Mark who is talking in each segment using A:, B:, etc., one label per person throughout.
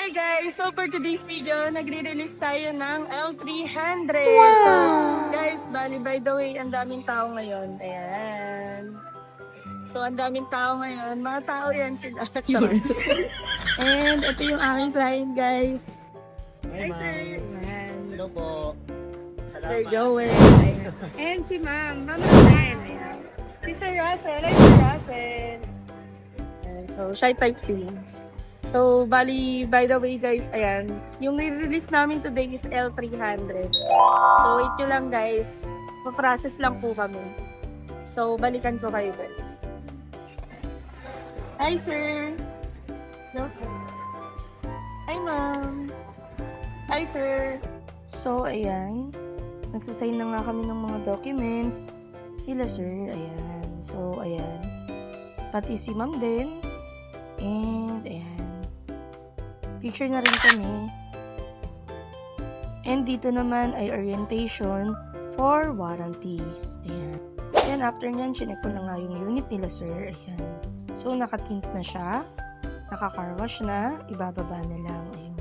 A: Hi guys! So for today's video, nagre-release tayo ng L300. Wow! So guys, bali by the way, ang daming tao ngayon. Ayan. So ang daming tao ngayon. Mga tao yan sila. And ito yung aking client guys.
B: Hi,
A: sir.
B: ma'am. Hello po.
A: Sir
B: Salamat.
A: Joel. Ayan. And si ma'am. Ma'am Ryan. Ayan. Si Sir Russell. Ay, Sir Russell. Ayan. So, shy type C. So, bali, by the way guys, ayan, yung nire-release namin today is L300. So, wait nyo lang guys. Pa-process lang po kami. So, balikan ko kayo guys. Hi, sir. No? Hi, ma'am. Hi, sir. So, ayan. Nagsasign na nga kami ng mga documents. Sila, sir. Ayan. So, ayan. Pati si ma'am din. And, ayan. Picture na rin kami. And dito naman ay orientation for warranty. Ayan. Then after nyan, chinek ko na nga yung unit nila, sir. Ayan. So, nakatint na siya. Naka-carwash na. Ibababa na lang. Ayun.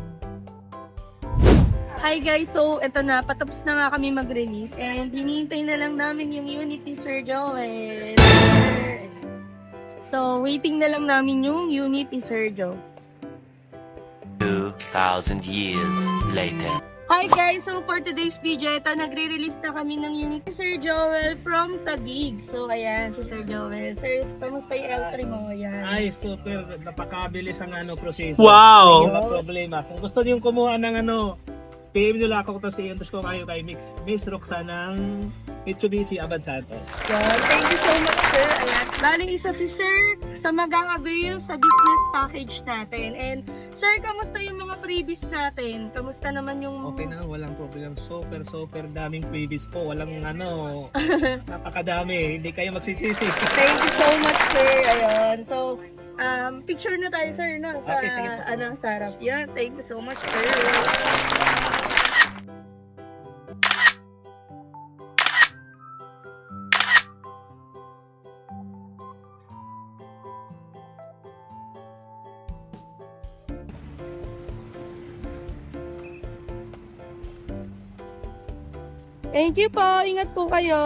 A: Hi guys! So, eto na. Patapos na nga kami mag-release. And hinihintay na lang namin yung unit ni Sir Joel. So, waiting na lang namin yung unit ni Sir Joe.
C: 2,000 years later.
A: Hi guys! So for today's video, ito, nagre-release na kami ng unit ni Sir Joel from Taguig. So ayan, si Sir Joel. Sir, kamusta yung L3 mo? Ayan.
B: Ay, super. Napakabilis ang proseso.
C: Wow!
B: Hindi yung problema. Kung gusto niyo kumuha ng PM nyo lang ako tapos i-endorse ko kayo kay Miss Roxana ng Mitsubishi Abad Santos.
A: Yan. Thank you so much, sir. Ayan. Bali, isa si Sir sa mag-avail sa business package natin. And Sir, kamusta yung mga previous natin? Kamusta naman yung...
B: Okay na, walang problem. Super daming previous po. Walang napakadami. Hindi kayo magsisisi.
A: Thank you so much, sir. Ayun. So, picture na tayo, sir, no? Sa,
B: Okay, sige po.
A: sa harap. Yan. Thank you so much, sir. Thank you po. Ingat po kayo.